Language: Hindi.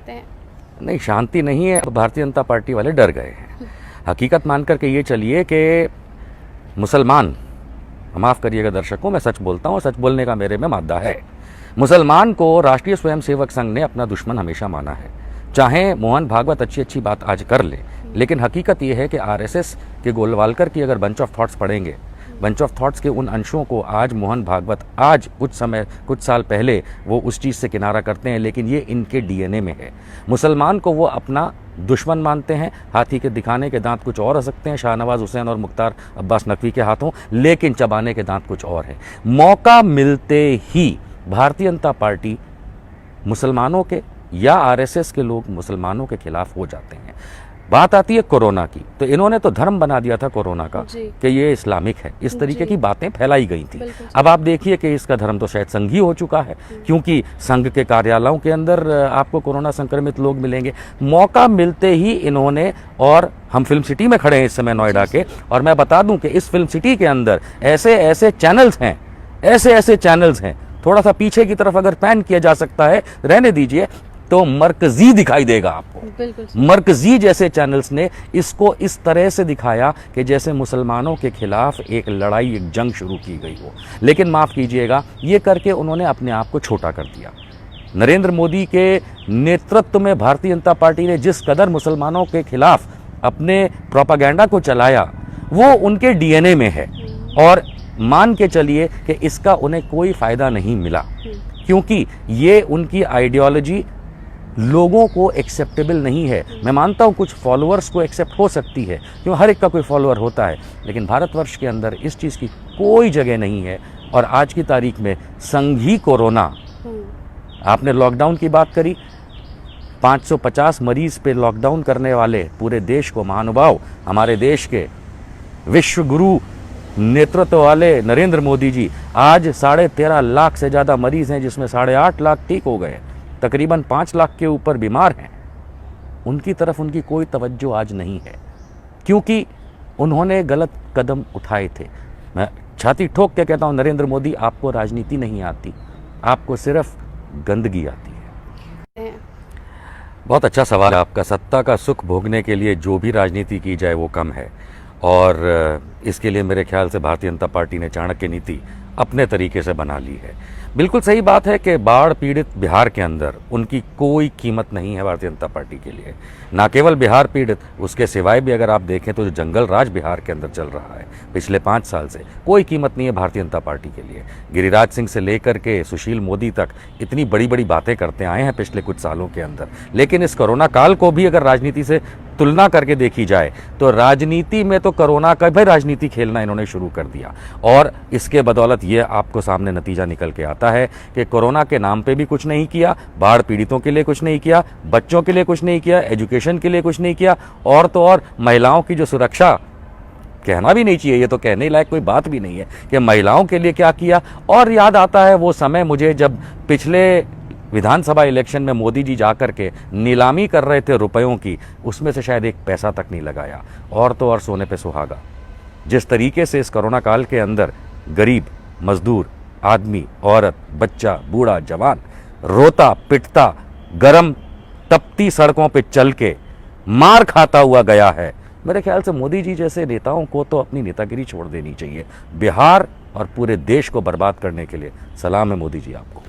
सकते हैं? नहीं, शांति नहीं है, भारतीय जनता पार्टी वाले डर गए हैं। हकीकत मान करके ये चलिए कि मुसलमान, माफ़ करिएगा दर्शकों, मैं सच बोलता हूँ, सच बोलने का मेरे में मादा है। मुसलमान को राष्ट्रीय स्वयंसेवक संघ ने अपना दुश्मन हमेशा माना है। चाहे मोहन भागवत अच्छी अच्छी बात आज कर ले, लेकिन हकीकत ये है कि आरएसएस के गोलवालकर की अगर बंच ऑफ थॉट्स पढ़ेंगे, बंच ऑफ थॉट्स के उन अंशों को आज मोहन भागवत आज कुछ साल पहले वो उस चीज़ से किनारा करते हैं, लेकिन ये इनके डीएनए में है। मुसलमान को वो अपना दुश्मन मानते हैं। हाथी के दिखाने के दांत कुछ और हो सकते हैं शाहनवाज हुसैन और मुख्तार अब्बास नकवी के हाथों, लेकिन चबाने के दांत कुछ और है। मौका मिलते ही भारतीय जनता पार्टी मुसलमानों के या आरएसएस के लोग मुसलमानों के खिलाफ हो जाते हैं। बात आती है कोरोना की, तो इन्होंने तो धर्म बना दिया था कोरोना का कि ये इस्लामिक है, इस तरीके की बातें फैलाई गई थी। अब आप देखिए कि इसका धर्म तो शायद संघ ही हो चुका है, क्योंकि संघ के कार्यालयों के अंदर आपको कोरोना संक्रमित लोग मिलेंगे। मौका मिलते ही इन्होंने, और हम फिल्म सिटी में खड़े हैं इस समय नोएडा के, और मैं बता दूं कि इस फिल्म सिटी के अंदर ऐसे ऐसे चैनल्स हैं, ऐसे ऐसे चैनल्स हैं, थोड़ा सा पीछे की तरफ अगर पैन किया जा सकता है, रहने दीजिए, तो मरकजी दिखाई देगा आपको। मरकजी जैसे चैनल्स ने इसको इस तरह से दिखाया कि जैसे मुसलमानों के खिलाफ एक लड़ाई, एक जंग शुरू की गई हो। लेकिन माफ़ कीजिएगा, ये करके उन्होंने अपने आप को छोटा कर दिया। नरेंद्र मोदी के नेतृत्व में भारतीय जनता पार्टी ने जिस कदर मुसलमानों के खिलाफ अपने प्रोपागेंडा को चलाया, वो उनके डीएनए में है। और मान के चलिए कि इसका उन्हें कोई फ़ायदा नहीं मिला, क्योंकि ये उनकी आइडियोलॉजी लोगों को एक्सेप्टेबल नहीं है। मैं मानता हूँ कुछ फॉलोअर्स को एक्सेप्ट हो सकती है, क्यों हर एक का कोई फॉलोअर होता है, लेकिन भारतवर्ष के अंदर इस चीज़ की कोई जगह नहीं है। और आज की तारीख में संघी कोरोना, आपने लॉकडाउन की बात करी, 550 मरीज पे लॉकडाउन करने वाले पूरे देश को महानुभाव, हमारे देश के विश्व गुरु नेतृत्व वाले नरेंद्र मोदी जी, आज 13.5 लाख से ज़्यादा मरीज़ हैं, जिसमें 8.5 लाख ठीक हो गए, तकरीबन 5 लाख के ऊपर बीमार हैं। उनकी तरफ उनकी कोई तवज्जो आज नहीं है, क्योंकि उन्होंने गलत कदम उठाए थे। मैं छाती ठोक के कहता हूँ, नरेंद्र मोदी, आपको राजनीति नहीं आती, आपको सिर्फ गंदगी आती है। बहुत अच्छा सवाल है आपका। सत्ता का सुख भोगने के लिए जो भी राजनीति की जाए वो कम है, और इसके लिए मेरे ख्याल से भारतीय जनता पार्टी ने चाणक्य नीति अपने तरीके से बना ली है। बिल्कुल सही बात है कि बाढ़ पीड़ित बिहार के अंदर उनकी कोई कीमत नहीं है भारतीय जनता पार्टी के लिए। ना केवल बिहार पीड़ित, उसके सिवाय भी अगर आप देखें तो जो जंगल राज बिहार के अंदर चल रहा है पिछले 5 साल से, कोई कीमत नहीं है भारतीय जनता पार्टी के लिए। गिरिराज सिंह से लेकर के सुशील मोदी तक इतनी बड़ी बड़ी बातें करते आए हैं पिछले कुछ सालों के अंदर, लेकिन इस कोरोना काल को भी अगर राजनीति से तुलना करके देखी जाए तो राजनीति में तो कोरोना का भी राजनीति खेलना इन्होंने शुरू कर दिया। और इसके बदौलत ये आपको सामने नतीजा निकल के आता है कि कोरोना के नाम पे भी कुछ नहीं किया, बाढ़ पीड़ितों के लिए कुछ नहीं किया, बच्चों के लिए कुछ नहीं किया, एजुकेशन के लिए कुछ नहीं किया, और तो और महिलाओं की जो सुरक्षा, कहना भी नहीं चाहिए, ये तो कहने लायक कोई बात भी नहीं है कि महिलाओं के लिए क्या किया। और याद आता है वो समय मुझे जब पिछले विधानसभा इलेक्शन में मोदी जी जाकर के नीलामी कर रहे थे रुपयों की, उसमें से शायद 1 पैसा तक नहीं लगाया। और तो और सोने पे सुहागा। जिस तरीके से इस कोरोना काल के अंदर गरीब, मजदूर, आदमी, औरत, बच्चा, बूढ़ा, जवान रोता पिटता, गरम तपती सड़कों पे चल के मार खाता हुआ गया है, मेरे ख्याल से मोदी जी जैसे नेताओं को तो अपनी नेतागिरी छोड़ देनी चाहिए। बिहार और पूरे देश को बर्बाद करने के लिए सलाम है मोदी जी आपको।